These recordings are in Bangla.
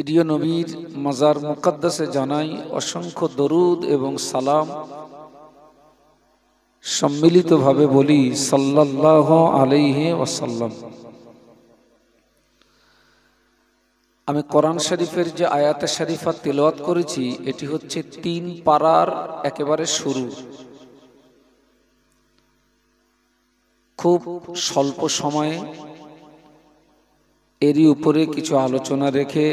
প্রিয় নবীর মাজার মুকদ্দাসে জানাই অসংখ্য দরুদ এবং সালাম। সম্মিলিতভাবে বলি সাল্লাল্লাহু আলাইহি ওয়াসাল্লাম। আমি কোরআন শরীফের যে আয়াতে শরীফা তিলাওয়াত করেছি এটি হচ্ছে 3 পারার একেবারে শুরু। খুব স্বল্প সময়ে এরই উপরে কিছু আলোচনা রেখে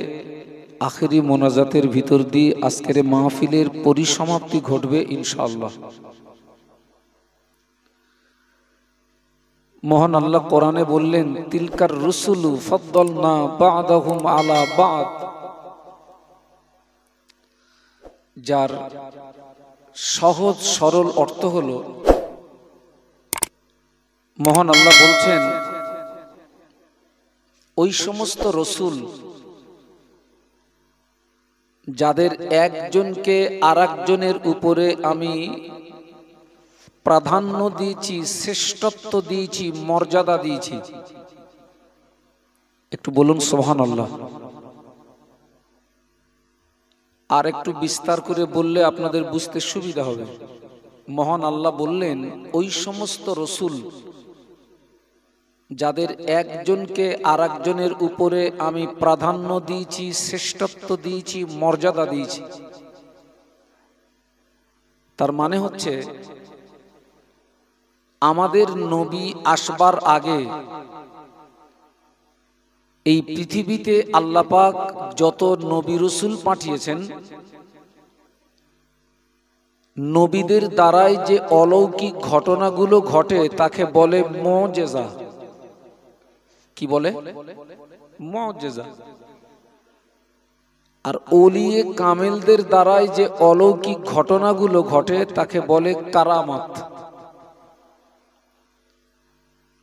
আখেরি মোনাজাতের ভিতর দিয়ে আজকের মাহফিলের পরিসমাপ্তি ঘটবে ইনশাআল্লাহ। মহান আল্লাহ কোরআনে বললেন, তিলকার রুসুলু ফাদ্দালনা বা'দাহুম আলা বা'দ। যার সহজ সরল অর্থ হলো, মহান আল্লাহ বলছেন ওই সমস্ত রসুল যাদের একজনকে আরেকজনের উপরে আমি প্রাধান্য দিয়েছি, শ্রেষ্ঠত্ব দিয়েছি, মর্যাদা দিয়েছি। একটু বলুন সুবহানাল্লাহ। আর একটু বিস্তার করে বললে আপনাদের বুঝতে সুবিধা হবে। মহান আল্লাহ বললেন ওই সমস্ত রসুল যাদের একজনকে আরেকজনের উপরে আমি প্রাধান্য দিয়েছি, শ্রেষ্ঠত্ব দিয়েছি, মর্যাদা দিয়েছি। তার মানে হচ্ছে আমাদের নবী আসবার আগে এই পৃথিবীতে আল্লাহ পাক যত নবী রাসূল পাঠিয়েছেন, নবীদের দ্বারাই যে অলৌকিক ঘটনাগুলো ঘটে তাকে বলে মুজিজা। কি বলে? মুজিজা। আর ওলিয়ে কামেলদের দ্বারাই যে অলৌকিক ঘটনাগুলো ঘটে তাকে বলে কারামাত।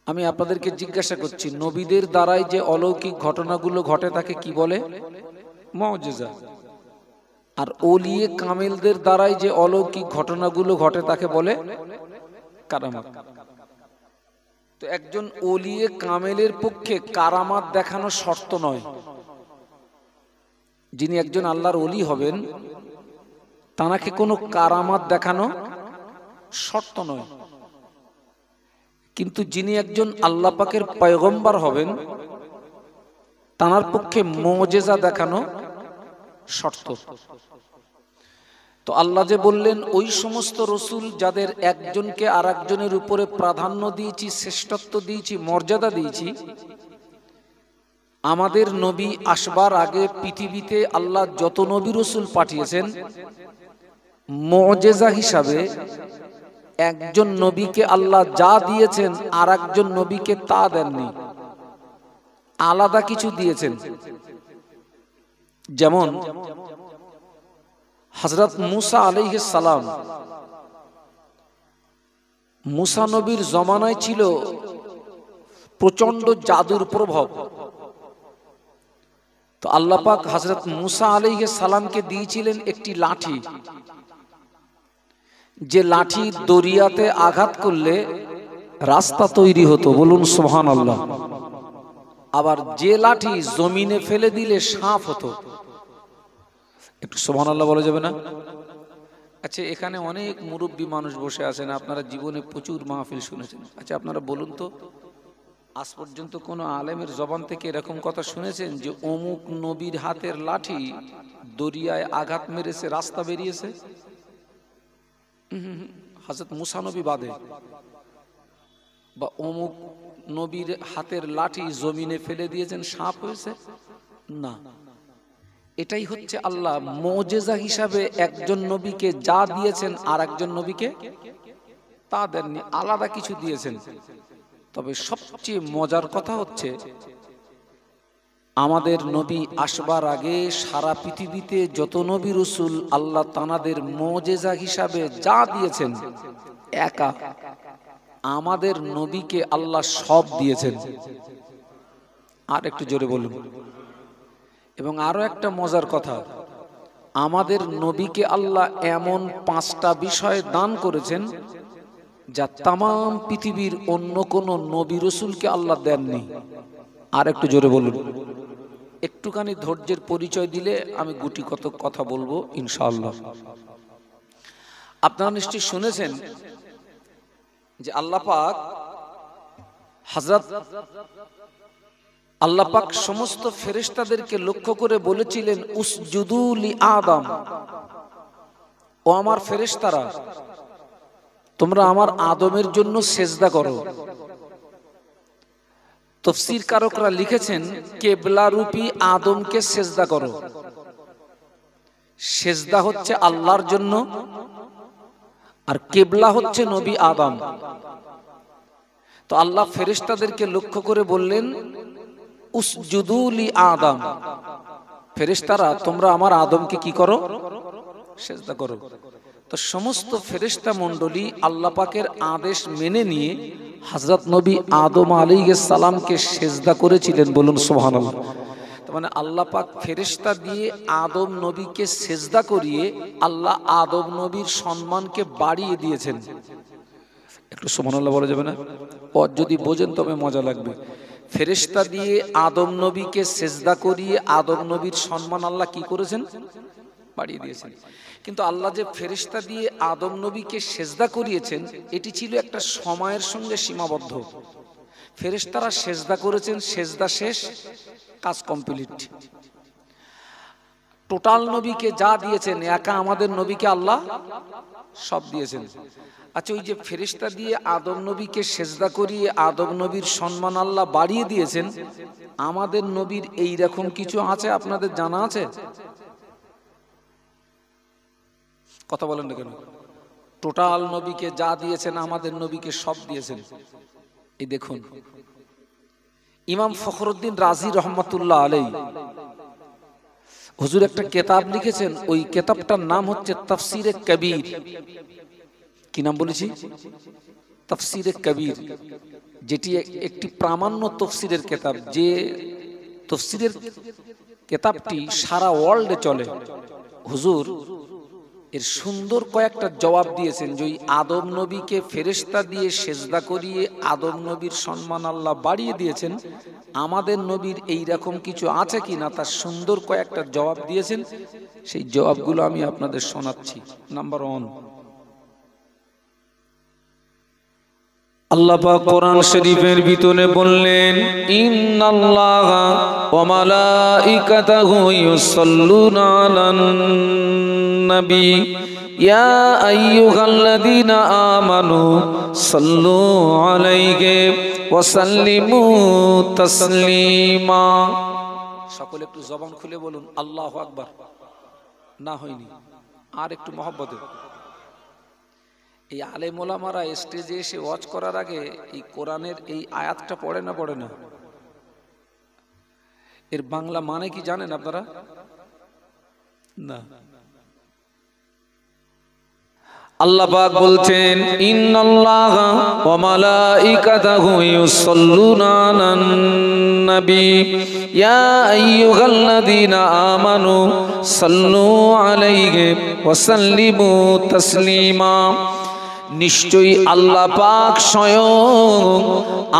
আমি আপনাদেরকে জিজ্ঞাসা করছি, নবীদের দ্বারাই যে অলৌকিক ঘটনাগুলো ঘটে তাকে কি বলে? মুজিজা। আর ওলিয়ে কামেলদের দ্বারাই যে অলৌকিক ঘটনাগুলো ঘটে তাকে বলে কারামাত। তো একজন ওলিয়ে কামেলের পক্ষে কারামাত দেখানো শর্ত নয়। যিনি একজন আল্লাহর ওলি হবেন তাকে কোনো কারামাত দেখানো শর্ত নয়। কিন্তু যিনি একজন আল্লাহ পাকের পয়গম্বর হবেন তার পক্ষে মুজিজা দেখানো শর্ত। তো আল্লাহ যে বললেন ওই সমস্ত রসুল যাদের একজনকে আরেকজনের উপরে প্রাধান্য দিয়েছি, শ্রেষ্ঠত্ব দিয়েছি, মর্যাদা দিয়েছি। আমাদের নবী আসবার আগে পৃথিবীতে আল্লাহ যত নবী রসুল পাঠিয়েছেন, মুজিজা হিসাবে একজন নবীকে আল্লাহ যা দিয়েছেন আরেকজন নবীকে তা দেননি, আলাদা কিছু দিয়েছেন। যেমন হযরত মুসা আলাইহিস সালাম, মুসা নবীর জমানায় ছিল প্রচন্ড জাদুর প্রভাব। তো আল্লাহ পাক হযরত মুসা আলাইহিস সালামকে দিয়েছিলেন একটি লাঠি, যে লাঠি দরিয়াতে আঘাত করলে রাস্তা তৈরি হতো। বলুন সুবহানাল্লাহ। আবার যে লাঠি জমিনে ফেলে দিলে সাপ হতো। একটু সুবহানাল্লাহ বলা যাবে না? আচ্ছা, এখানে অনেক মুরব্বী মানুষ বসে আছেন, আপনারা জীবনে প্রচুর মাহফিল শুনেছেন। আচ্ছা, আপনারা বলুন তো, আজ পর্যন্ত কোন আলেমের জবান থেকে এরকম কথা শুনেছেন যে অমুক নবীর হাতের লাঠি দরিয়ায় আঘাত মেরেছে, রাস্তা বেরিয়েছে? হযরত মুসা নবী বাদে। বা অমুক নবীর হাতের লাঠি জমিনে ফেলে দিয়েছেন, সাপ হয়েছে? না। এটাই হচ্ছে আল্লাহ মুজিজা হিসাবে একজন নবীকে যা দিয়েছেন আর একজন নবীকে তা দেননি, আলাদা কিছু দিয়েছেন। তবে সবচেয়ে মজার কথা হচ্ছে আমাদের নবী আসবার আগে সারা পৃথিবীতে যত নবী রাসূল আল্লাহ তানাদের মুজিজা হিসাবে যা দিয়েছেন, একা আমাদের নবীকে আল্লাহ সব দিয়েছেন। আর একটু জোরে বলুন। এবং আরো একটা মজার কথা, আমাদের নবীকে আল্লাহ এমন 5টা বিষয় দান করেছেন যা তাম পৃথিবীর অন্য কোন নবী রাসূলকে আল্লাহ দেননি। আর একটু জোরে বলুন। একটুখানি ধৈর্যের পরিচয় দিলে আমি গুটি কত কথা বলবো ইনশাআল্লাহ। আপনারা নিশ্চয়ই শুনেছেন যে আল্লাহ পাক সমস্ত ফেরেশতাদেরকে লক্ষ্য করে বলেছিলেন উসজুদু লি আদম, ও আমার ফেরেশতারা তোমরা আমার আদমের জন্য সেজদা করো। তাফসীর কারকরা লিখেছেন কিবলা রূপী আদমকে সেজদা করো। সেজদা হচ্ছে আল্লাহর জন্য আর কিবলা হচ্ছে নবী আদম। তো আল্লাহ ফেরেশতাদেরকে লক্ষ্য করে বললেন উসজুদু লি আদম, ফেরেশতারা তোমরা আমার আদমকে কি করো? সেজদা করো। তো সমস্ত ফেরেশতা মণ্ডলী আল্লাহ পাকের আদেশ মেনে নিয়ে হযরত নবী আদম আলাইহিস সালামকে সেজদা করেছিলেন। বলুন সুবহানাল্লাহ। মানে আল্লাহ পাক ফেরেশতা দিয়ে আদম নবীকে সেজদা করিয়ে আল্লাহ আদম নবীর সম্মানকে বাড়িয়ে দিয়েছেন। একটু সুবহানাল্লাহ বলা যাবে না? পথ যদি বোঝেন তবে মজা লাগবে। ফেরেশতা দিয়ে আদম নবীকে সেজদা করিয়ে আদম নবীর সম্মান আল্লাহ কি করেছেন? বাড়িয়ে দিয়েছেন। কিন্তু আল্লাহ যে ফেরেশতা দিয়ে আদম নবীকে সেজদা করিয়েছেন এটি ছিল একটা সময়ের সঙ্গে সীমাবদ্ধ। ফেরেশতারা সেজদা করেছেন, সেজদা শেষ, কাজ কমপ্লিট। টোটাল নবীকে যা দিয়েছেন একা আমাদের নবীকে আল্লাহ সব দিয়েছেন। আচ্ছা, ওই যে ফেরেশতা দিয়ে আদম নবীকে সেজদা করিয়ে আদম নবীর সম্মান আল্লাহ বাড়িয়ে দিয়েছেন, আমাদের নবীর এই রকম কিছু আছে আপনাদের জানা আছে? কথা বলেন না কেন? টোটাল নবীকে যা দিয়েছেন আমাদের নবীকে সব দিয়েছেন। এই দেখুন, ইমাম ফখরুদ্দিন রাজি রহমাতুল্লাহ আলাইহি হুজুর একটা কিতাব লিখেছেন, ওই কিতাবটার নাম হচ্ছে তাফসীরে কবির। কি নাম বলেছি? তাফসীরে কবির, যেটি একটি প্রামাণ্য তাফসীরের কিতাব। যে তাফসীরের কিতাবটি সারা ওয়ার্ল্ডে চলে। হুজুর এর সুন্দর কয়েকটা জবাব দিয়েছেন যে ওই আদম নবীকে ফেরেশতা দিয়ে সেজদা করিয়ে আদম নবীর সম্মান আল্লাহ বাড়িয়ে দিয়েছেন, আমাদের নবীর এই রকম কিছু আছে কিনা তার সুন্দর কয়েকটা জবাব দিয়েছেন। সেই জবাবগুলো আমি আপনাদের শোনাচ্ছি। নাম্বার 1, আল্লাহ পাক কোরআন শরীফের ভিতরে বললেন ইন্নাল্লাহা ওয়া মালাইকাতাহু ইউসাল্লুনা আলান নবী ইয়া আইয়ুহাল্লাযীনা আমানু সাল্লু আলাইহি ওয়া সাল্লিমু তাসলিমা। সকলে একটু জবান খুলে বলুন আল্লাহু আকবার। না হয়নি, আর একটু মহব্বতে। এই আলেম ওলামারা স্টেজে এসে ওয়াজ করার আগে এই কোরআনের এই আয়াতটা পড়ে না? এর বাংলা মানে কি জানেন আপনারা? না। আল্লাহ পাক বলছেন ইন্নাল্লাহা ওয়া মালাইকাতাহু ইউসাল্লুনা আলান নবী ইয়া আইয়ুহাল্লাযীনা আমানু সাল্লু আলাইহি ওয়া সাল্লিমু তাসলিমা। নিশ্চয়ই আল্লাহ পাক স্বয়ং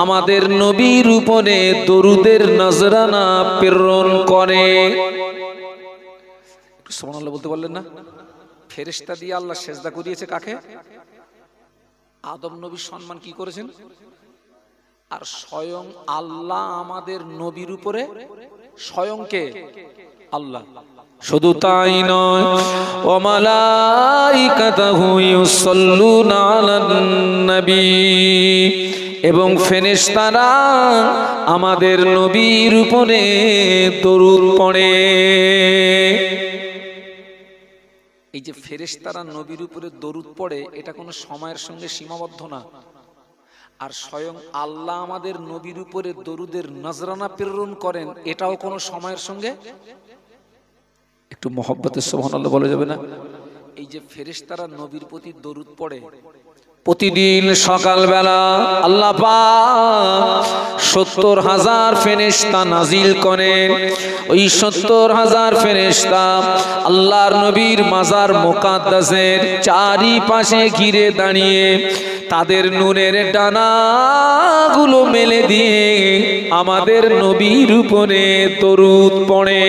আমাদের নবীর উপরে দরুদের নজরানা প্রেরণ করে। সুবহানাল্লাহ বলতে পারলেন না? ফেরেশতা দিয়ে আল্লাহ সেজদা করিয়েছে কাকে? আদম নবীর সম্মান কি করেছেন? আর স্বয়ং আল্লাহ আমাদের নবীর উপরে, স্বয়ং কে? আল্লাহ। শুধু তাই নয়, ওয়া মালাইকাতাহু ইউসাল্লুনা আলান নবী, এবং ফেরেশতারা আমাদের নবীর উপরে দরুদ পড়ে। এই যে ফেরেশতারা নবীর উপরে দরুদ পড়ে এটা কোনো সময়ের সঙ্গে সীমাবদ্ধ না। আর স্বয়ং আল্লাহ আমাদের নবীর উপরে দরুদের নজরানা প্রেরণ করেন, এটাও কোনো সময়ের সঙ্গে। একটু মহব্বতে সুবহানাল্লাহ বলা যাবে না? এই যে ফেরেশতারা নবীর প্রতি দরুদ পড়ে প্রতিদিন সকালবেলা আল্লাহ পাক ৭০,০০০ ফেরেশতা নাজিল করেন। ওই ৭০,০০০ ফেরেশতা আল্লাহর নবীর মাজার মুকাদ্দাসের চারিপাশে ঘিরে দাঁড়িয়ে তাদের নূরের ডানাগুলো মেলে দিয়ে আমাদের নবীর উপরে দরুদ পড়ে।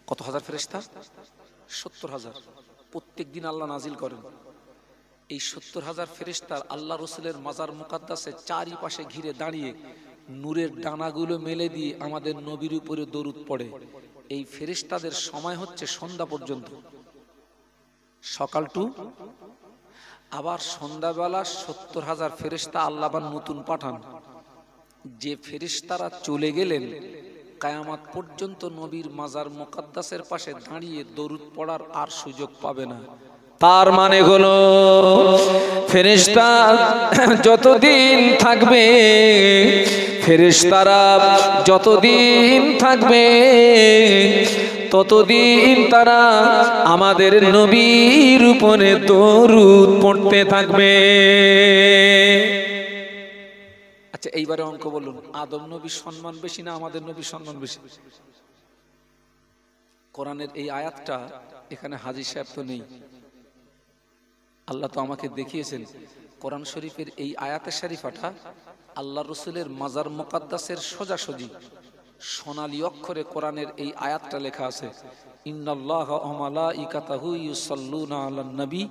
কত হাজার ফেরেশতা? 70,000 প্রত্যেক দিন আল্লাহ নাজিল করেন। এই 70,000 ফেরেশতার আল্লাহ রসুলের মাজার মুকাদ্দাসে চারিপাশে ঘিরে দাঁড়িয়ে নূরের ডানাগুলো মেলে দিয়ে আমাদের নবীর উপরে দরুদ পড়ে। এই ফেরেশতাদের সময় হচ্ছে সন্ধ্যা পর্যন্ত, সকাল টু। আবার সন্ধ্যাবেলা 70,000 ফেরেশতা আল্লাহ নতুন পাঠান। যে ফেরেশতারা চলে গেলেন, কায়ামত পর্যন্ত নবীর মাজার মুকাদ্দাসের পাশে দাঁড়িয়ে দরুদ পড়ার আর সুযোগ পাবে না। তার মানে হলো ফেরেশতা যতদিন থাকবে, ফেরেশতারা যতদিন থাকবে, ততদিন তারা আমাদের নবীর উপরে দরুদ পড়তে থাকবে। আচ্ছা, এইবারে অঙ্ক বলুন, আদম নবীর সম্মান বেশি না আমাদের নবীর সম্মান বেশি? কোরআনের এই আয়াতটা, এখানে হাজী সাহেব তো নেই, আল্লাহ তো আমাকে দেখিয়েছেন কোরআন শরীফের এই আয়াতে শরীফাটা আল্লাহ রসুলের মাজার মুকাদ্দাসের সোজাসুজি সোনালী অক্ষরে কোরআনের এই আয়াতটা লেখা আছে, ইন্নাল্লাহা ওয়া মালাইকাতাহু ইউসাল্লুনা আলান নবী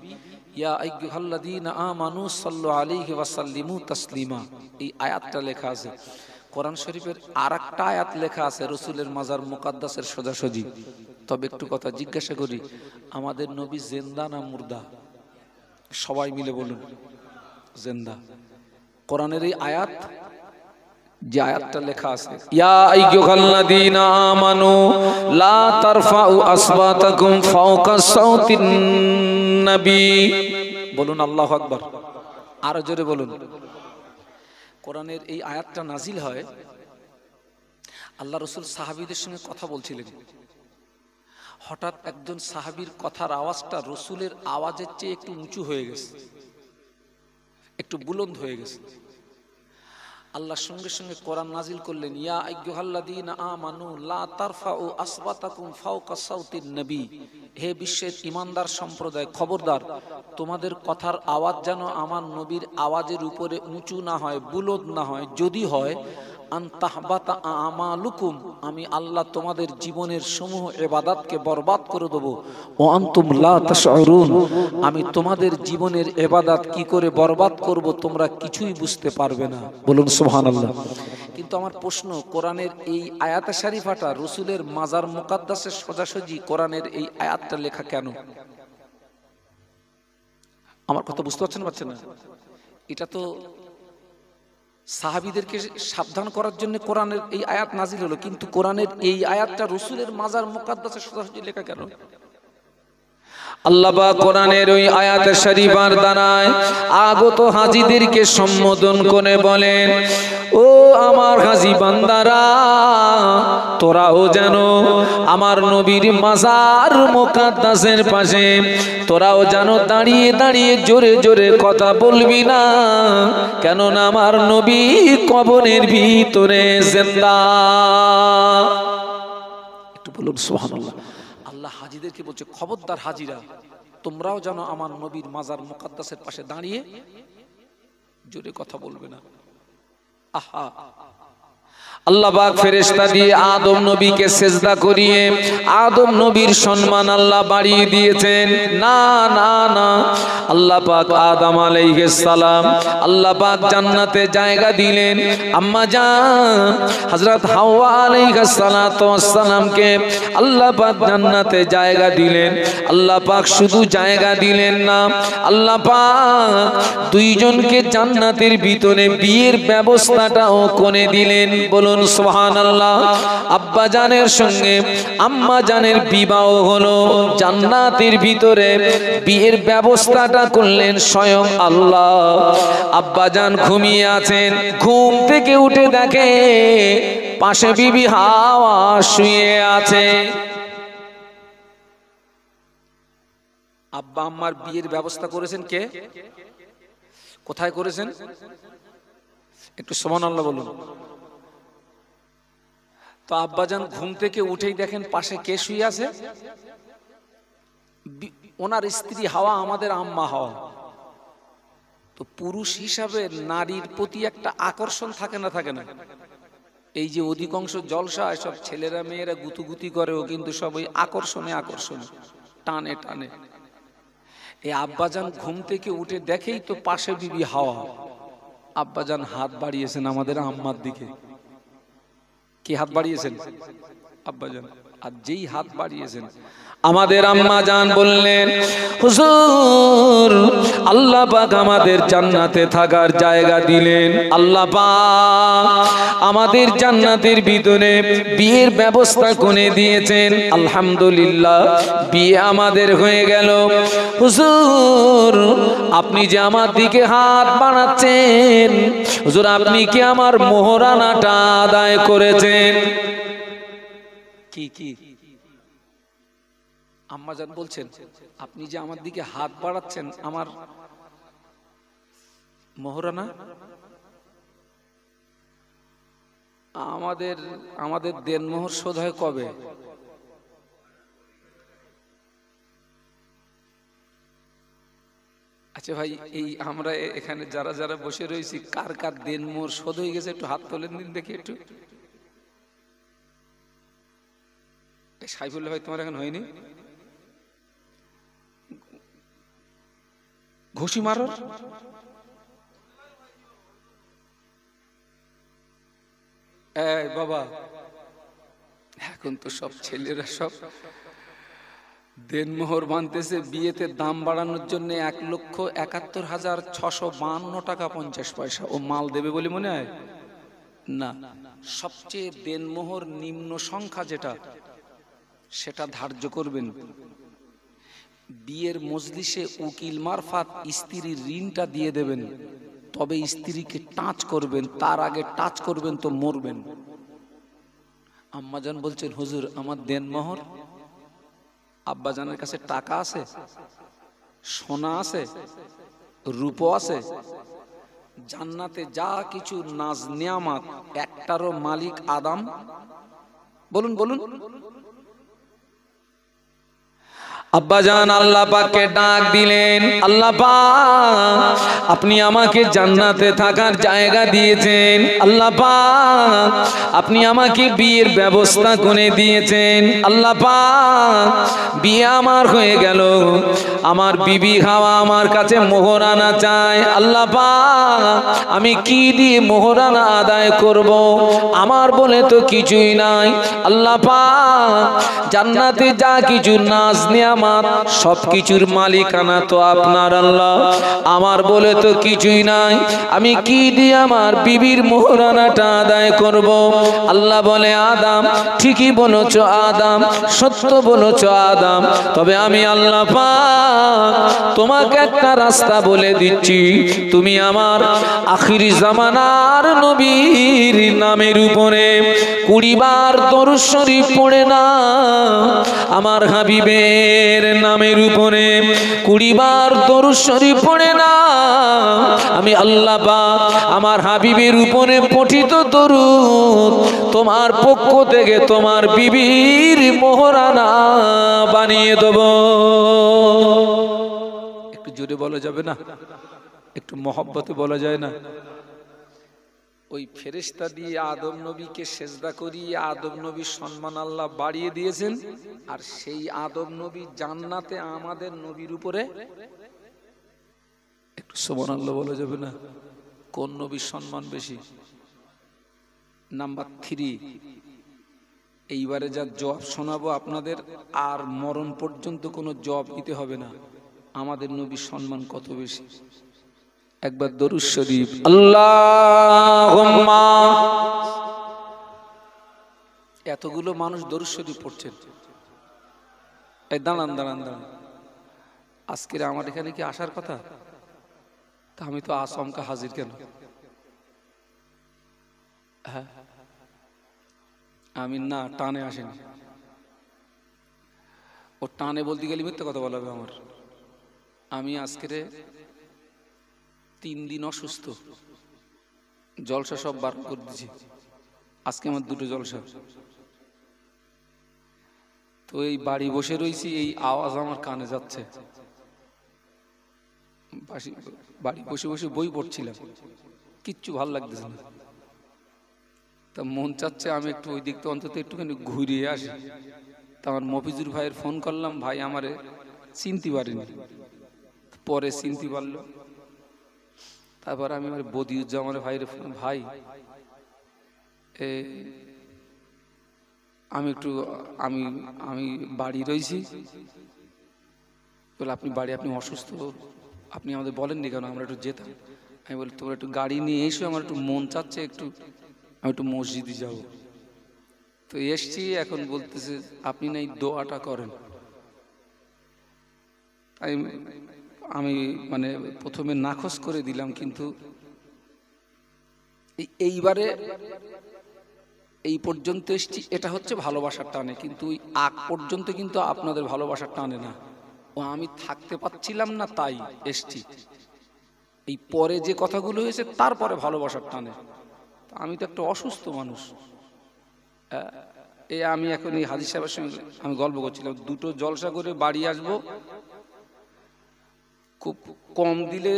ইয়া আইয়ুহাল্লাযীনা আমানু সাল্লু আলাইহি ওয়া সাল্লিমু তাসলিমা। এই আয়াতটা লেখা আছে। কোরআন শরীফের আরেকটা আয়াত লেখা আছে রসুলের মাজার মুকাদ্দাসের সোজাসুজি। তবে একটু কথা জিজ্ঞাসা করি, আমাদের নবী জিন্দা না মুর্দা? সবাই মিলে বলুন, জিন্দা। কোরআনের এই আয়াত, যে আয়াতটা লেখা আছে, ইয়া আইয়ুহাল্লাযীনা আমানু লা তারফাউ আসওয়াতাকুম ফাওকা সাওতিন নবী। বলুন আল্লাহু আকবার, আরো জোরে বলুন। কোরআনের এই আয়াতটা নাজিল হয়, আল্লাহ রাসূল সাহাবীদের সঙ্গে কথা বলছিলেন। হঠাৎ একজন সাহাবীর কথার আওয়াজটা রসুলের আওয়াজের চেয়ে একটু উঁচু হয়ে গেছে, একটু বুলন্দ হয়ে গেছে। আল্লাহ সঙ্গে সঙ্গে কোরআন নাজিল করলেন, ইয়া আইয়ুহাল্লাযীনা আমানু লা তারফাউ আসওয়াতাকুম ফাওকা সাওতিন নবী। হে বিশ্বের ঈমানদার সম্প্রদায়, খবরদার, তোমাদের কথার আওয়াজ যেন আমার নবীর আওয়াজের উপরে উঁচু না হয়, বুলন্দ না হয়। যদি হয়, আনতাহবাতা আমালুকুম, আমি আল্লাহ তোমাদের জীবনের সমূহ ইবাদতকে বরবাদ করে দেব। ও আনতুম লা তাশউরুন, আমি তোমাদের জীবনের ইবাদত কি করে বরবাদ করব তোমরা কিছুই বুঝতে পারবে না। বলুন সুবহানাল্লাহ। কিন্তু আমার প্রশ্ন, কোরআনের এই আয়াত শরীফাটা রসুলের মাজার মুকাদ্দাসের সোজাসুজি কোরআনের এই আয়াতটা লেখা কেন? আমার কথা বুঝতে পারছেন না? এটা তো সাহাবীদেরকে সাবধান করার জন্য কোরআনের এই আয়াত নাজিল হলো, কিন্তু কোরআনের এই আয়াতটা রসুলের মাজার মুকাদ্দাসের সোজাসুজি লেখা কেন? আল্লাহ পাক কোরআনের ওই আয়াত শরীফার দ্বারায় আগত হাজীদেরকে সম্বোধন করে বলেন, ও আমার হাজী বান্দারা, তোরাও যেন আমার নবীর মাজার মুকাদ্দাসের পাশে তোরাও যেন দাঁড়িয়ে দাঁড়িয়ে জোরে জোরে কথা বলবি না, কেননা আমার নবী কবরের ভিতরে জিন্দা। একটু বলুন সুবহানাল্লাহ। আল্লাহ হাজীদেরকে বলছে, খবরদার হাজীরা, তোমরাও যেন আমার নবীর মাজার মুকাদ্দাসের পাশে দাঁড়িয়ে জোরে কথা বলবে না। আহা, আল্লাহ পাক ফেরেশতা দিয়ে আদম নবীকে সিজদা করিয়ে আদম নবীর সম্মান আল্লাহ বাড়িয়ে দিয়েছেন। না না না, আল্লাহ পাক আদম আলাইহিস সালাম আল্লাহ পাক জান্নাতে জায়গা দিলেন। আম্মা জান হযরত হাওয়া আলাইহিস সালাতু ওয়াস সালামকে আল্লাহ পাক জান্নাতে জায়গা দিলেন। আল্লাহ পাক শুধু জায়গা দিলেন না, আল্লাহ পাক দুইজনকে জান্নাতের ভিতরে বিয়ের ব্যবস্থাটাও করে দিলেন। বলুন সুবহানাল্লাহ। আব্বা জানের সঙ্গে আম্মা জানের বিবাহ হলো জান্নাতের ভিতরে, বিয়ের ব্যবস্থাটা করলেন স্বয়ং আল্লাহ। আব্বা জান ঘুমিয়ে আছেন, ঘুম থেকে উঠে দেখে পাশে বিবি হাওয়া শুয়ে আছে। আব্বা আম্মার বিয়ের ব্যবস্থা করেছেন কে? কোথায় করেছেন? একটু সুবহানাল্লাহ বলুন। তো আব্বাজান ঘুম থেকে উঠেই দেখেন পাশে কে শুয়ে আছে? ওনার স্ত্রী হাওয়া, আমাদের আম্মা হাওয়া। তো পুরুষ হিসাবে নারীর প্রতি একটা আকর্ষণ থাকে না, থাকে না? এই যে অধিকাংশ জলসা সব ছেলেরা মেয়েরা গুতুগুতি করেও কিন্তু সব ওই আকর্ষণে আকর্ষণে টানে টানে। এই আব্বাজান ঘুম থেকে উঠে দেখেই তো পাশে বিবি হাওয়া, আব্বাজান হাত বাড়িয়েছেন আমাদের আম্মার দিকে। কি হাত বাড়িয়েছেন? আব্বাজান। আর যেই হাত বাড়িয়েছেন আমাদের আম্মা জান বললেন, হুজুর আল্লাহ পাক আমাদের জান্নাতে থাকার জায়গা দিলেন, আল্লাহ পাক আমাদের জান্নাতের ভিতরে বিয়ের ব্যবস্থা করে দিয়েছেন, আলহামদুলিল্লাহ বিয়ে আমাদের হয়ে গেল। হুজুর আপনি যে আমার দিকে হাত বাড়াচ্ছেন, হুজুর আপনি কি আমার মোহরানাটা আদায় করেছেন? কি কি আম্মাজান বলছেন, আপনি যে আমার দিকে হাত বাড়াচ্ছেন, আমার মোহরানা? আমাদের দেনমোহর শোধ হয় কবে? আচ্ছা ভাই, এই আমরা এখানে যারা যারা বসে রয়েছি কার কার দেনমোহর শোধ হয়ে গেছে একটু হাত তোলেন দিন দেখি একটু। সাইফুল্লাহ ভাই তোমার এখন হয়নি? ঘুষি মারো। বাবা এখন তো সব ছেলেরা সব দেনমোহর বানতেছে বিয়েতে দাম বাড়ানোর জন্য 1,71,652 টাকা 50 পয়সা। ও মাল দেবে বলে মনে হয় না। সবচেয়ে দেনমোহর নিম্ন সংখ্যা যেটা সেটা ধার্য করবেন। বিয়ের মজলিসে উকিল মারফাত স্ত্রীর ঋণটা দিয়ে দেবেন, তবে স্ত্রীকে টাচ করবেন, তার আগে টাচ করবেন তো মরবেন। আম্মাজান বলছেন, হুজুর আমার দেনমোহর। আব্বাজানের কাছে টাকা আছে, সোনা আছে, রূপ আছে, জান্নাতে যা কিছু নাজ নিয়ামত একটারও মালিক আদম। বলুন বলুন। আব্বাজান আল্লাহ পাককে ডাক দিলেন, আল্লাহ পাক আপনি আমাকে জান্নাতে থাকার জায়গা দিয়েছেন, আল্লাহ পাক আপনি আমাকে বিয়ের ব্যবস্থা করে দিয়েছেন, আল্লাহ পাক বিয়ে আমার হয়ে গেল, আমার বিবি হাওয়া আমার কাছে মোহরানা চায়, আল্লাহ পাক আমি কি দিয়ে মোহরানা আদায় করব? আমার বলে তো কিছুই নাই, আল্লাহ পাক জান্নাতে যা কিছু নাজ নিয়ামত সবকিছুর মালিকানা তো আপনার আল্লাহ, আমার বলে তো কিছুই নাই, আমি কি দিয়ে আমার বিবির মোহরানাটা আদায় করব? আল্লাহ বলে, আদম ঠিকই বলেছো আদম, সত্য বলেছো আদম, তবে আমি আল্লাহ পাক তোমাকে একটা রাস্তা বলে দিচ্ছি, তুমি আমার আখিরি জামানার নবীর নামের উপরে 20 বার দরুদ শরীফ পড়ে না, আমার হাবিবের নামের উপরে 20 বার দরুদ শরীফ পড়ে না, আমি আল্লাহ পাক আমার হাবিবের উপরে পঠিত দরুদ তোমার পক্ষ থেকে তোমার বিবির মোহরানা বানিয়ে দেব। একটু জোরে বলা যাবে না? একটু মহব্বতে বলা যায় না? ওই ফেরেশতা দিয়ে আদম নবীকে সেজদা করিয়ে আদম নবীর সম্মান আল্লাহ বাড়িয়ে দিয়েছেন, আর সেই আদম নবী জান্নাতে আমাদের নবীর উপরে একটু সুবহানাল্লাহ বলা যাবে না? কোন নবীর সম্মান বেশি? নাম্বার 3, এইবারে যা জবাব শোনাবো আপনাদের আর মরণ পর্যন্ত কোনো জবাব দিতে হবে না, আমাদের নবীর সম্মান কত বেশি। একবার দরুদ শরীফ, আল্লাহুম্মা। এতগুলো মানুষ দরুদ শরীফ পড়ছেন, এই দাঁড়ান দাঁড়ান দাঁড়ান, আজকের আমার এখানে কি আসার কথা? তা আমি তো আসমকা হাজির কেন? হ্যাঁ আমি না টানে আসেনি। ও টানে বলতে গেলে মিথ্যে কথা বলা হবে আমার। আমি আজকের 3 দিন অসুস্থ, জলসা সব বার করে দিয়েছি, আজকে আমার 2টো জলসা। তো এই বাড়ি বসে রয়েছি, এই আওয়াজ আমার কানে যাচ্ছে, বাড়ি বসে বসে বই পড়ছিলাম, কিচ্ছু ভালো লাগতেছে না। তা মন চাচ্ছে আমি একটু ওই দিক থেকে অন্তত একটুখানি ঘুরিয়ে আসি। তা আমার মফিজুর ভাইয়ের ফোন করলাম, ভাই আমারে চিনতে পারিনি, পরে চিনতে পারলো। তারপর আমি আমার বদিউজ্জামানের ভাইয়ের ফোন, ভাই আমি একটু আমি আমি বাড়ি রয়েছি বলে, আপনি বাড়ি, আপনি অসুস্থ, আপনি আমাদের বলেননি কেন, আমরা একটু যেতাম। আমি বলি তোমরা একটু গাড়ি নিয়ে এসো, আমার একটু মন চাচ্ছে একটু আমি একটু মসজিদে যাব। তো এসছি, এখন বলতেছে আপনি না এই দোয়াটা করেন। আমি মানে প্রথমে নাকচ করে দিলাম, কিন্তু এইবারে এই পর্যন্ত এসছি, এটা হচ্ছে ভালোবাসার টানে, কিন্তু ওই আগ পর্যন্ত কিন্তু আপনাদের ভালোবাসার টানে না। ও আমি থাকতে পারছিলাম না তাই এসছি। এই পরে যে কথাগুলো হয়েছে তারপরে ভালোবাসার টানে। আমি তো একটা অসুস্থ মানুষ। আমি এখন এই হাজি সাহেবের সঙ্গে আমি গল্প করছিলাম, দুটো জলসা করে বাড়ি আসবো, খুব কম দিলে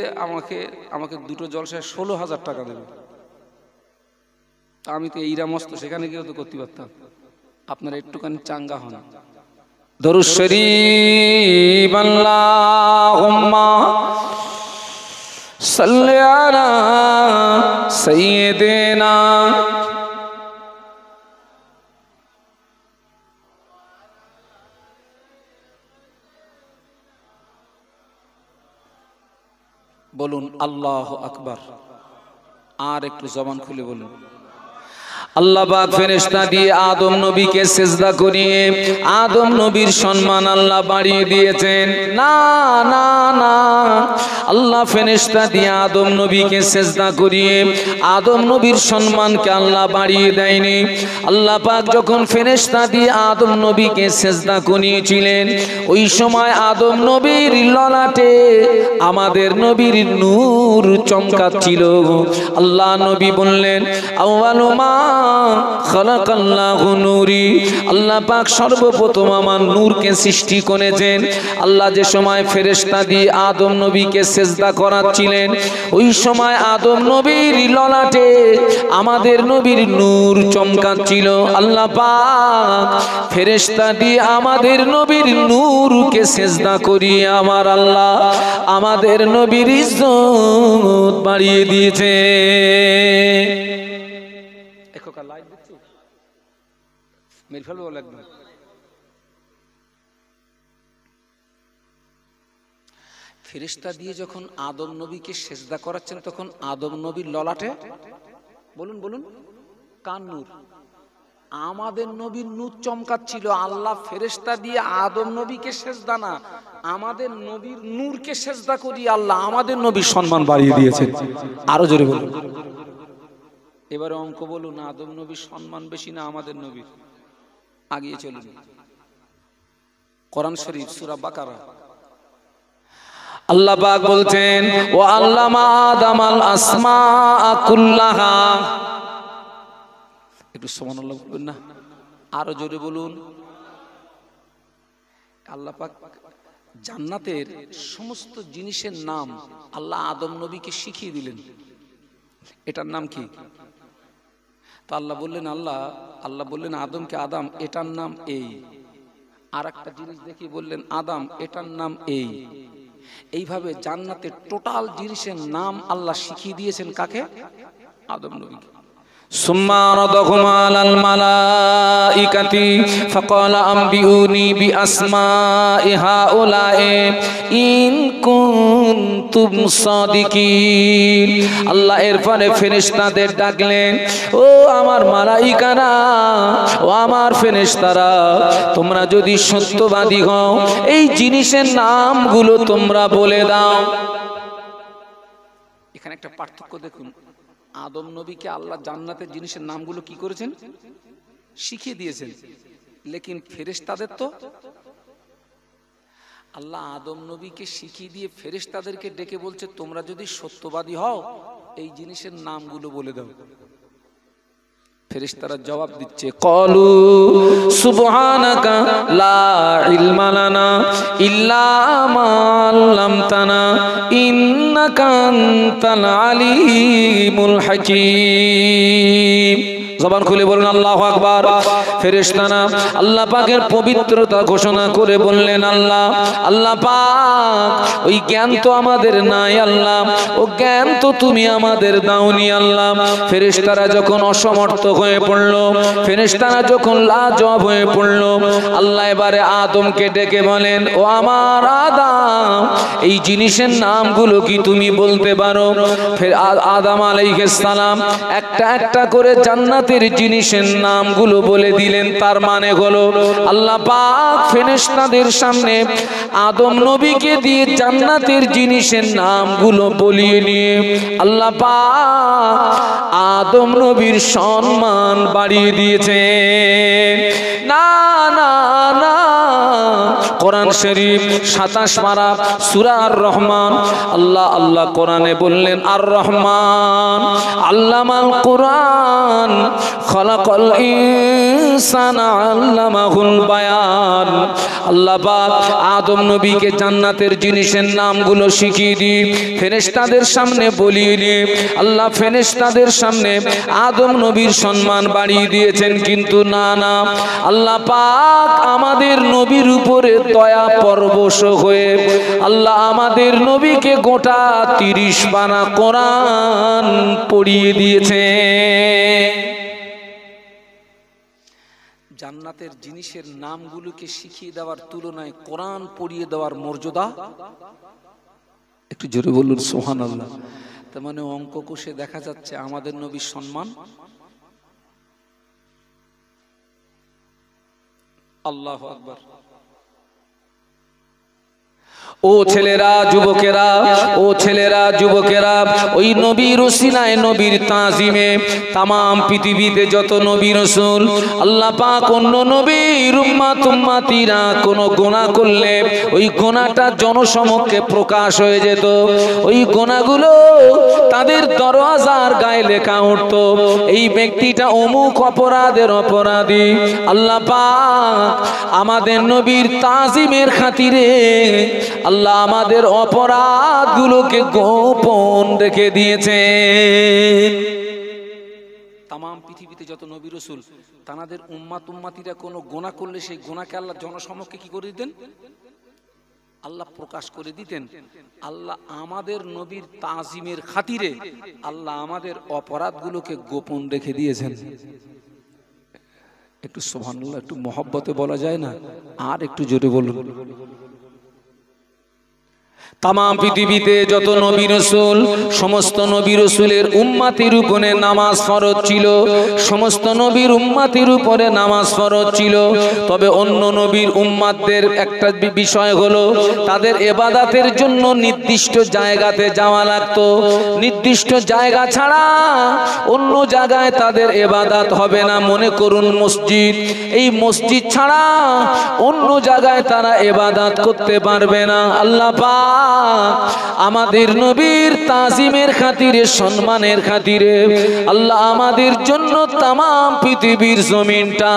আমাকে দুটো জলসায় 16,000 টাকা দেবে। আমি তো এইরা মস্ত, সেখানে গিয়েও তো করতে পারতাম। আপনারা একটুখানি চাঙ্গা হন। দরুদ শরীফ আল্লাহুম্মা সাল্লি আলা সাইয়্যিদিনা বলুন আল্লাহু আকবার। আর একটু জবান খুলে বলুন। আল্লাহ পাক ফেরেশতা দিয়ে আদম নবীকে সিজদা করিয়ে আদম নবীর সম্মান আল্লাহ বাড়িয়ে দিয়েছেন। না না না, আল্লাহ ফেরেশতা দিয়ে আদম নবীকে সিজদা করিয়ে আদম নবীর সম্মানকে আল্লাহ বাড়িয়ে দেয়নি। আল্লাহ পাক যখন ফেরেশতা দিয়ে আদম নবীকে সিজদা করিয়েছিলেন, ওই সময় আদম নবীর ললাটে আমাদের নবীর নূর চমকাচ্ছিল। আল্লাহ নবী বললেন, আউয়ালু মা খালাকাল্লাহু নূরি, আল্লাহ পাক সর্বপ্রথম আমার নূরকে সৃষ্টি করেছেন। আল্লাহ যে সময় ফেরেশতা দিয়ে আদম নবীকে সিজদা করাচ্ছিলেন, ওই সময় আদম নবীর ললাটে আমাদের নবীর নূর চমকাচ্ছিল। আল্লাহ পাক ফেরেশতা দিয়ে আমাদের নবীর নূরকে সিজদা করিয়ে আমার আল্লাহ আমাদের নবীর ইজ্জত বাড়িয়ে দিয়েছে। ফেরেশতা দিয়ে যখন আদম নবীকে সিজদা করাচ্ছেন, তখন আদম নবীর ললাটে বলুন বলুন কার নূর? আমাদের নবীর নূর চমকাচ্ছিল। আল্লাহ ফেরেশতা দিয়ে আদম নবীকে সিজদা না, আমাদের নবীর নূরকে সিজদা করি আল্লাহ আমাদের নবীর সম্মান বাড়িয়ে দিয়েছেন। আরো জোরে বলুন। এবারে অঙ্ক বলুন, আদম নবীর সম্মান বেশি না আমাদের নবীর? আগিয়ে চলুন। কোরআন শরীফ সূরা বাকারা আল্লাহ পাক বলছেন, ওয়া আল্লামা আদামাল আসমাআ কুল্লাহা। একটু সুবহানাল্লাহ বলবেন না? আরো জোরে বলুন। আল্লাহ পাক জান্নাতের সমস্ত জিনিসের নাম আল্লাহ আদম নবীকে শিখিয়ে দিলেন। এটার নাম কি? তো আল্লাহ বললেন আদমকে, আদম এটার নাম এই। আর একটা জিনিস দেখি বললেন, আদম এটার নাম এই। এইভাবে জান্নাতের টোটাল জিনিসের নাম আল্লাহ শিখিয়ে দিয়েছেন কাকে? আদম নবীকে। সুম্মা আরাদাহুম আলাল মালাইকাতি ফাকালা আনবিউনি বিআসমাই হাউলাই ইন কুনতুম সাদিকিন। আল্লাহ এরপরে ফেরেশতাদের ডাকলেন, ও আমার মালাইকারা, ও আমার ফেরেশতারা, তোমরা যদি সত্যবাদী হও এই জিনিসের নামগুলো তোমরা বলে দাও। এখানে একটা পার্থক্য দেখুন। আদম নবীকে আল্লাহ জান্নাতের জিনিসের নামগুলো কি করেছেন? শিখিয়ে দিয়েছেন। লেকিন ফেরেশতাদের তো আল্লাহ আদম নবীকে শিখিয়ে দিয়ে ফেরেশতাদেরকে ডেকে বলছে, তোমরা যদি সত্যবাদী হও এই জিনিসের নামগুলো বলে দাও। ফেরেশতারা জবাব দিচ্ছে, ক্বালু সুবহানাকা লা ইলমা লানা ইল্লা মা আল্লামতানা ইন্নাকা আনতাল আলিমুল হাকীম। জবান খুলে বলুন আল্লাহু আকবার। ফেরেশতারা আল্লাহ পাকের পবিত্রতা ঘোষণা করে বললেন, আল্লাহ পাক, ওই জ্ঞান তো আমাদের নাই আল্লাহ, ও জ্ঞান তো তুমি আমাদের দাওনি আল্লাহ। ফেরেশতারা যখন অসমর্থ হয়ে পড়ল, ফেরেশতারা যখন লাজবাব হয়ে পড়ল, আল্লাহ এবারে আদমকে ডেকে বলেন, ও আমার আদম, এই জিনিসের নামগুলো কি তুমি বলতে পারো? ফের আদম আলাইহিস সালাম একটা একটা করে জান্নাতের জিনিসের নামগুলো বলে দিলেন। তার মানে হলো আল্লাহ পাক ফেরেশতাদের সামনে আদম নবীকে দিয়ে জান্নাতের জিনিসের নামগুলো বলিয়ে নিয়ে আল্লাহ পাক আদম নবীর সম্মান বাড়িয়ে দিয়েছে। না না না, কোরআন শরীফ 27 পারা সূরা আর রহমান, আল্লাহ কোরআনে বললেন, আর রহমান আল্লামাল কোরআন খলাকাল ইনসানা আল্লামাহুল বায়ান। আল্লাহ পাক আদম নবীকে জান্নাতের জিনিসের নামগুলো শিখিয়ে দিয়ে ফেরেশতাদের সামনে বলিয়ে দিয়ে আল্লাহ ফেরেশতাদের সামনে আদম নবীর সম্মান বাড়িয়ে দিয়েছেন। কিন্তু না না, আল্লাহ পাক আমাদের নবীর উপরে দয়া পরবশ হয়ে আল্লাহ আমাদের নবীকে গোটা 30 পারা কোরআন পড়িয়ে দিয়েছে। জান্নাতের জিনিসের নামগুলোকে শিখিয়ে দেওয়ার তুলনায় কোরআন পড়িয়ে দেওয়ার মর্যাদা, একটু জোরে বলুন সুবহানাল্লাহ। তার মানে অঙ্ক কষে দেখা যাচ্ছে আমাদের নবীর সম্মান। আল্লাহু আকবার। ও ছেলেরা যুবকেরা, ও ছেলেরা যুবকেরা, ওই নবীর ওসিলায় নবীর তাজিমে তামাম পৃথিবীতে যত নবী রাসূল আল্লাহ পাক অন্য নবীর উম্মত উম্মতিরা কোনো গুনাহ করলে ওই গুনাহটা জনসমক্ষে প্রকাশ হয়ে যেত। ওই গুনাহগুলো তাদের দরওয়াজার গায়ে লেখা উঠতো, এই ব্যক্তিটা অমুক অপরাধের অপরাধী। আল্লাহ পাক আমাদের নবীর তাজিমের খাতিরে আল্লাহ আমাদের অপরাধগুলোকে গোপন রেখে দিয়েছেন। তামাম পৃথিবীতে যত নবী রাসূল তাদের উম্মত উম্মতিরা কোনো গুনাহ করলে সেই গুনাহকে আল্লাহ জনসমক্ষে কি করে দিতেন? আল্লাহ প্রকাশ করে দিতেন। আল্লাহ আমাদের নবীর তাজিমের খাতিরে আল্লাহ আমাদের অপরাধগুলোকে গোপন রেখে দিয়েছেন। একটু সুবহানাল্লাহ, একটু মহব্বতে বলা যায় না? আর একটু জোরে বলুন। তামাম পৃথিবীতে যত নবী রাসূল সমস্ত নবী রাসূলের উম্মতের উপরে নামাজ ফরজ ছিল, সমস্ত নবীর উম্মতের উপরে নামাজ ফরজ ছিল। তবে অন্য নবীর উম্মতদের একটা বিষয় হলো তাদের ইবাদতের জন্য নির্দিষ্ট জায়গাতে যাওয়া লাগতো। নির্দিষ্ট জায়গা ছাড়া অন্য জায়গায় তাদের ইবাদত হবে না। মনে করুন মসজিদ, এই মসজিদ ছাড়া অন্য জায়গায় তারা ইবাদত করতে পারবে না। আল্লাহ পাক আমাদের নবীর তাজিমের খাতিরে সম্মানের খাতিরে আল্লাহ আমাদের জন্য তামাম পৃথিবীর জমিনটা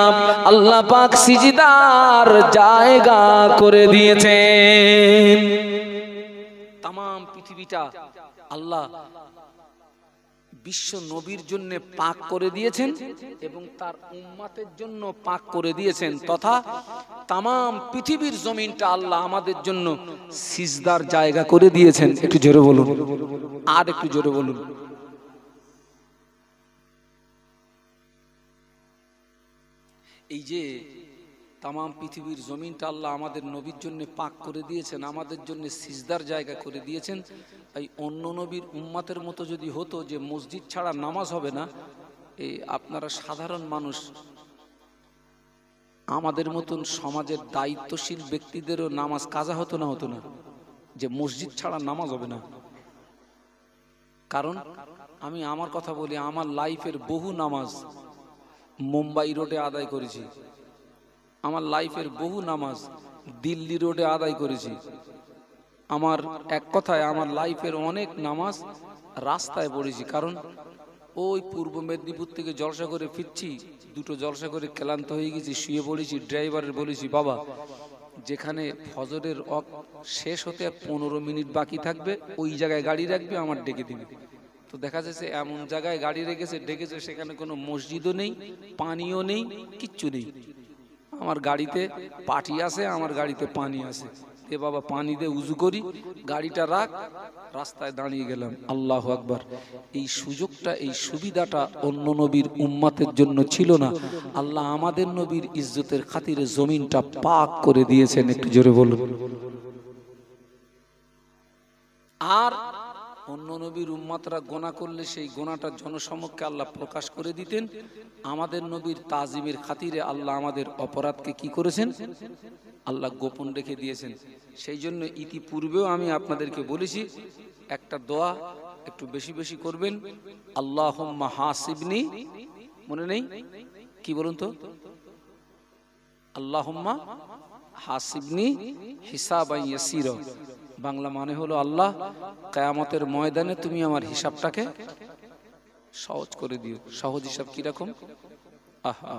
আল্লাহ পাক সিজদার জায়গা করে দিয়েছেন। তামাম পৃথিবীটা আল্লাহ বিশ্ব নবীর জন্য পাক করে দিয়েছেন এবং তার উম্মতের জন্য পাক করে দিয়েছেন, তথা তামাম পৃথিবীর জমিনটা আল্লাহ আমাদের জন্য সিজদার জায়গা করে দিয়েছেন। একটু জোরে বলুন, আর একটু জোরে বলুন। এই যে তামাম পৃথিবীর জমিনটা আল্লাহ আমাদের নবীর জন্য পাক করে দিয়েছেন, আমাদের জন্য সিজদার জায়গা করে দিয়েছেন। এই অন্য নবীর উম্মতের মতো যদি হতো যে মসজিদ ছাড়া নামাজ হবে না, এই আপনারা সাধারণ মানুষ আমাদের মতন সমাজের দায়িত্বশীল ব্যক্তিদেরও নামাজ কাজা হতো না? হতো না যে মসজিদ ছাড়া নামাজ হবে না। কারণ আমি আমার কথা বলি, আমার লাইফের বহু নামাজ মুম্বাই রোডে আদায় করেছি, আমার লাইফের বহু নামাজ দিল্লি রোডে আদায় করেছি, আমার এক কথায় আমার লাইফের অনেক নামাজ রাস্তায় পড়েছি। কারণ ওই পূর্ব মেদিনীপুর থেকে জলসা করে ফিরছি, দুটো জলসা করে ক্লান্ত হয়ে গেছি, শুয়ে পড়েছি। ড্রাইভারের বলেছি, বাবা যেখানে ফজরের শেষ হতে 15 মিনিট বাকি থাকবে ওই জায়গায় গাড়ি রাখবে, আমার ডেকে দিবে। তো দেখা যাচ্ছে এমন জায়গায় গাড়ি রেখেছে, ডেকেছে, সেখানে কোনো মসজিদও নেই, পানিও নেই, কিচ্ছু নেই। আমার গাড়িতে পাটি আছে, আমার গাড়িতে পানি আছে। এ বাবা পানি দিয়ে উজু করি, গাড়িটা রাখ, রাস্তায় দাঁড়িয়ে গেলাম। আল্লাহু আকবার। এই সুযোগটা, এই সুবিধাটা অন্য নবীর উম্মতের জন্য ছিল না। আল্লাহ আমাদের নবীর ইজ্জতের খাতিরে জমিনটা পাক করে দিয়েছেন। একটু জোরে বলুন। আর অন্য নবীর উম্মতরা গোনা করলে সেই গোনাটা জনসমক্ষে আল্লাহ প্রকাশ করে দিতেন। আমাদের নবীর তাজিমের খাতিরে আল্লাহ আমাদের অপরাধকে কি করেছেন? আল্লাহ গোপন রেখে দিয়েছেন। সেই জন্য ইতিপূর্বেও আমি আপনাদেরকে বলেছি, একটা দোয়া একটু বেশি বেশি করবেন। আল্লাহুম্মা হাসিবনি, মনে নেই? কি বলুন তো? আল্লাহুম্মা হাসিবনি হিসাবান ইয়াসীরা। বাংলা মানে হলো, আল্লাহ কিয়ামতের ময়দানে তুমি আমার হিসাবটাকে সহজ করে দিও। সহজ হিসাব কিরকম? আহা,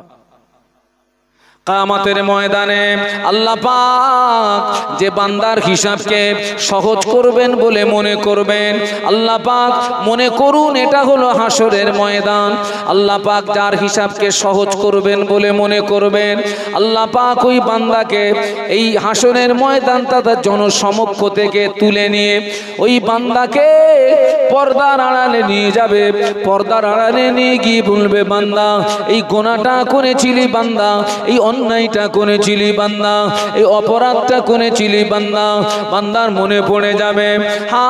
কিয়ামতের ময়দানে আল্লাহ পাক যে বান্দার হিসাবকে সহজ করবেন বলে মনে করবেন, আল্লাহ পাক মনে করুন এটা হলো হাসরের ময়দান। আল্লাহ পাক যার হিসাবকে সহজ করবেন বলে মনে করবেন, আল্লাহ পাক ওই বান্দাকে এই হাসরের ময়দান তাদের জনসমক্ষ থেকে তুলে নিয়ে ওই বান্দাকে পর্দার আড়ালে নিয়ে যাবে। পর্দার আড়ালে নিয়ে গিয়ে বলবে, বান্দা এই গুনাহটা করেছিলি, বান্দা এই অন্যায়টা করেছিলি, বান্দা এই অপরাধটা করেছিলি, বান্দা। বান্দার মনে পড়ে যাবে,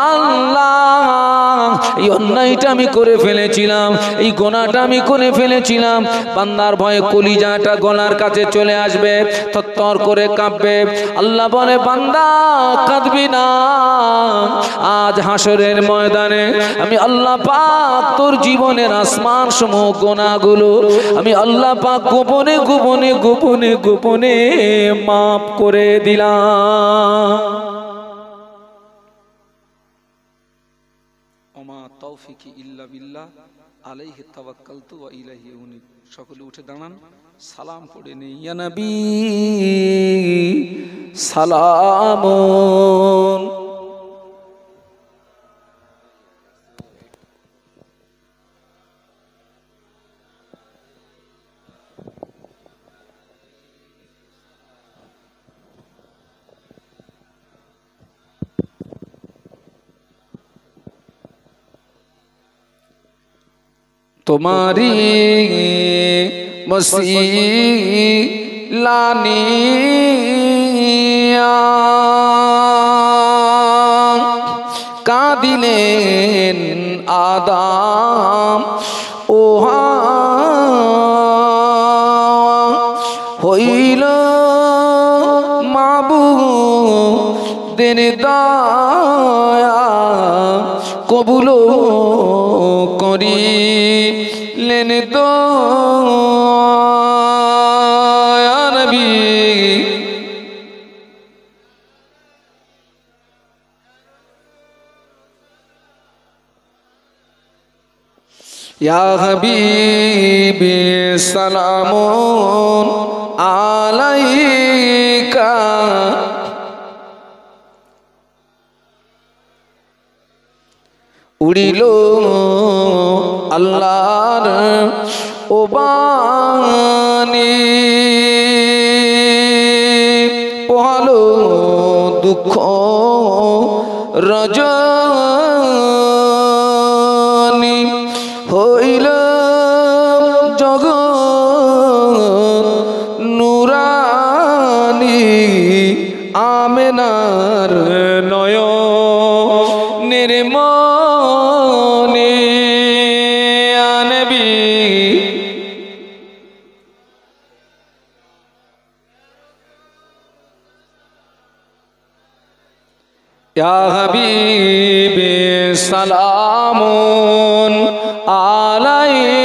আল্লাহ এই অন্যায়টা আমি করে ফেলেছিলাম, এই গুনাহটা আমি করে ফেলেছিলাম। বান্দার ভয়ে কলিজাটা গলার কাছে চলে আসবে, থরথর করে কাঁপবে। আল্লাহ বলে, বান্দা কাঁদবি না, আজ হাসরের ময়দানে আমি আল্লাহ পাক তোর জীবনের আসমান সমূহ গুনাহগুলো আমি আল্লাহ পাক গোপনে গোপনে গোপনে গোপনে মাফ করে দিলাম। ওমা তৌফিকি ইল্লা বিল্লাহ আলাইহি তাওয়াক্কালতু ওয়া ইলাইহি উনীব। সকলে উঠে দাঁড়ান, সালাম পড়ে নেই। ইয়া নবী সালামুন। तुम्हारी मसीलानिया कादिलेन आदाम ओहा হইল মাবুদের দয়া কবুল করিলেন দয়া নবী। ইয়া হাবিবি সালামুন আলাইকা উড়িল আল্লাহর ও বাণী, পোহালো দুঃখ রজনী, হইল জগৎ নুরানী, আমেনার নয়নের মনি। ইয়া নবী ইয়া হাবিবি সালামুন আলাইকা